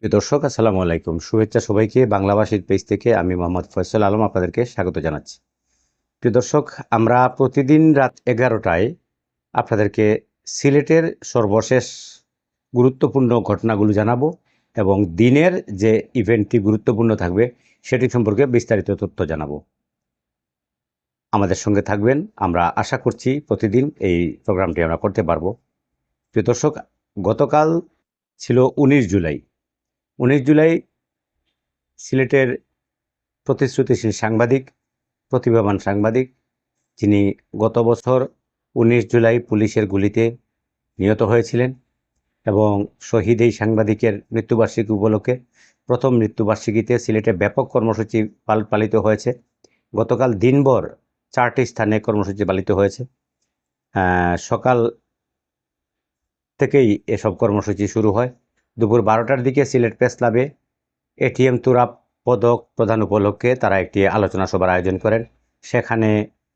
প্রিয় দর্শক, আসসালামু আলাইকুম। শুভেচ্ছা সবাইকে। বাংলাভাষীর পেজ থেকে আমি মোহাম্মদ ফয়সাল আলম আপনাদেরকে স্বাগত জানাচ্ছি। প্রিয় দর্শক, আমরা প্রতিদিন রাত 11টায় আপনাদেরকে সিলেটের সর্বশেষ গুরুত্বপূর্ণ ঘটনাগুলো জানাবো এবং দিনের যে ইভেন্টটি গুরুত্বপূর্ণ থাকবে সেটি সম্পর্কে বিস্তারিত তথ্য জানাবো। আমাদের সঙ্গে থাকবেন। আমরা আশা করছি প্রতিদিন এই প্রোগ্রামটি আমরা করতে পারবো। প্রিয় দর্শক, গতকাল ছিল 19 জুলাই। 19 জুলাই সিলেটের প্রতিশ্রুতিশীল সাংবাদিক, প্রতিভাবান সাংবাদিক, যিনি গত বছর 19 জুলাই পুলিশের গুলিতে নিহত হয়েছিলেন এবং শহীদ এই সাংবাদিকের মৃত্যুবার্ষিকী উপলক্ষে প্রথম মৃত্যুবার্ষিকীতে সিলেটে ব্যাপক কর্মসূচি পালিত হয়েছে। গতকাল দিনভর 4টি স্থানে কর্মসূচি পালিত হয়েছে। সকাল থেকেই এসব কর্মসূচি শুরু হয়। দুপুর 12টার দিকে সিলেট প্রেস ক্লাবে এটিএম তুরাব পদক প্রদান উপলক্ষে তারা একটি আলোচনা সভার আয়োজন করেন। সেখানে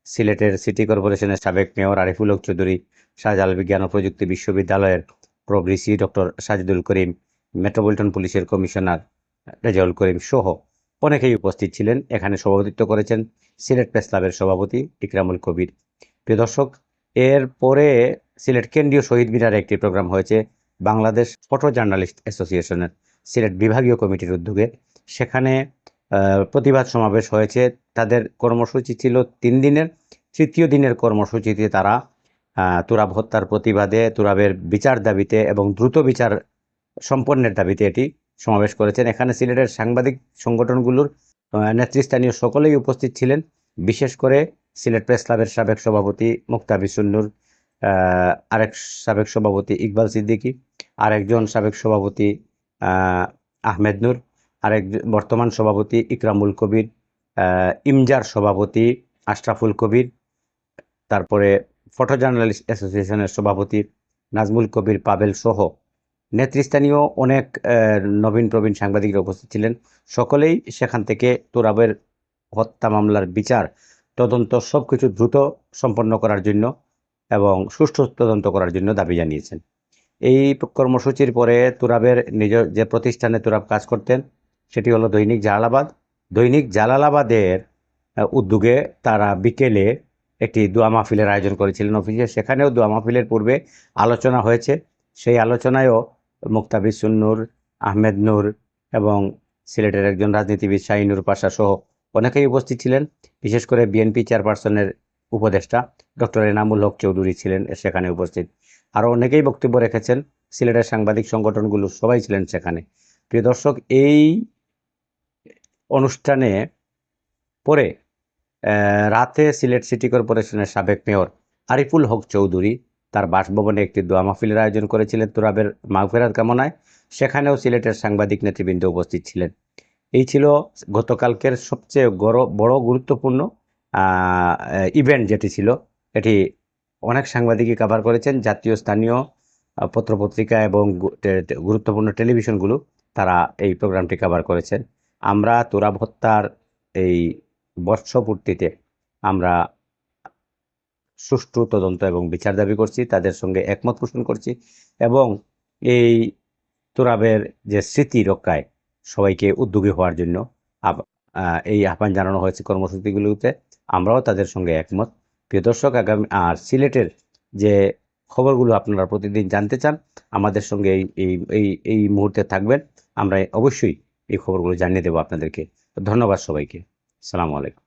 সিলেটের সিটি কর্পোরেশনের সাবেক মেয়র আরিফুল হক চৌধুরী, শাহজালাল বিজ্ঞান ও প্রযুক্তি বিশ্ববিদ্যালয়ের প্রভিসি ডক্টর সাজিদুল করিম, মেট্রোপলিটন পুলিশের কমিশনার রেজাউল করিম সহ অনেকেই উপস্থিত ছিলেন। এখানে সভাপতিত্ব করেছেন সিলেট প্রেস ক্লাবের সভাপতি ইকরামুল কবির। প্রিয় দর্শক, এর পরে সিলেট কেন্দ্রীয় শহীদ মিনারে একটি প্রোগ্রাম হয়েছে বাংলাদেশ ফটো জার্নালিস্ট অ্যাসোসিয়েশনের সিলেট বিভাগীয় কমিটির উদ্যোগে। সেখানে প্রতিবাদ সমাবেশ হয়েছে। তাদের কর্মসূচি ছিল 3 দিনের। তৃতীয় দিনের কর্মসূচিতে তারা তুরাব হত্যার প্রতিবাদে, তুরাবের বিচার দাবিতে এবং দ্রুত বিচার সম্পন্নের দাবিতে এটি সমাবেশ করেছেন। এখানে সিলেটের সাংবাদিক সংগঠনগুলোর নেতৃস্থানীয় সকলেই উপস্থিত ছিলেন। বিশেষ করে সিলেট প্রেস ক্লাবের সাবেক সভাপতি মুক্তা বিসুন্নুর, আরেক সাবেক সভাপতি ইকবাল সিদ্দিকী, আরেকজন সাবেক সভাপতি আহমেদ নূর, আরেক বর্তমান সভাপতি ইকরামুল কবির, ইমজার সভাপতি আশরাফুল কবির, তারপরে ফটো জার্নালিস্ট অ্যাসোসিয়েশনের সভাপতি নাজমুল কবির পাবেল সহ নেতৃস্থানীয় অনেক নবীন প্রবীণ সাংবাদিকরা উপস্থিত ছিলেন। সকলেই সেখান থেকে তুরাবের হত্যা মামলার বিচার, তদন্ত সবকিছু দ্রুত সম্পন্ন করার জন্য এবং সুষ্ঠু তদন্ত করার জন্য দাবি জানিয়েছেন। এই কর্মসূচির পরে তুরাবের নিজ যে প্রতিষ্ঠানে তুরাব কাজ করতেন সেটি হলো দৈনিক জালালাবাদ। দৈনিক জালালাবাদের উদ্যোগে তারা বিকেলে একটি দোয়া মাহফিলের আয়োজন করেছিলেন অফিসে। সেখানেও দোয়া মাহফিলের পূর্বে আলোচনা হয়েছে। সেই আলোচনায়ও মুক্তা বিসুন্নুর, আহমেদ নূর এবং সিলেটের একজন রাজনীতিবিদ শাহিনুর পাশা সহ অনেকেই উপস্থিত ছিলেন। বিশেষ করে বিএনপি চেয়ারপারসনের উপদেষ্টা ডক্টর এনামুল হক চৌধুরী ছিলেন সেখানে উপস্থিত। আরও অনেকেই বক্তব্য রেখেছেন। সিলেটের সাংবাদিক সংগঠনগুলো সবাই ছিলেন সেখানে। প্রিয় দর্শক, এই অনুষ্ঠানে পরে রাতে সিলেট সিটি কর্পোরেশনের সাবেক মেয়র আরিফুল হক চৌধুরী তার বাসভবনে একটি দোয়া মাহফিলের আয়োজন করেছিলেন তুরাবের মাগফিরাত কামনায়। সেখানেও সিলেটের সাংবাদিক নেতৃবৃন্দ উপস্থিত ছিলেন। এই ছিল গতকালকের সবচেয়ে বড় গুরুত্বপূর্ণ ইভেন্ট যেটি ছিল। এটি অনেক সাংবাদিকই কভার করেছেন। জাতীয় স্থানীয় পত্রপত্রিকা এবং গুরুত্বপূর্ণ টেলিভিশনগুলো তারা এই প্রোগ্রামটি কভার করেছেন। আমরা তুরাব হত্যার এই বর্ষপূর্তিতে আমরা সুষ্ঠু তদন্ত এবং বিচার দাবি করছি, তাদের সঙ্গে একমত পোষণ করছি এবং এই তুরাবের যে স্মৃতি রক্ষায় সবাইকে উদ্যোগী হওয়ার জন্য এই আহ্বান জানানো হয়েছে কর্মসূচিগুলোতে। আমরাও তাদের সঙ্গে একমত। প্রিয় দর্শক, আগামী আর সিলেটের যে খবরগুলো আপনারা প্রতিদিন জানতে চান, আমাদের সঙ্গে এই এই এই মুহূর্তে থাকবেন। আমরা অবশ্যই এই খবরগুলো জানিয়ে দেবো আপনাদেরকে। ধন্যবাদ সবাইকে। আসসালামু আলাইকুম।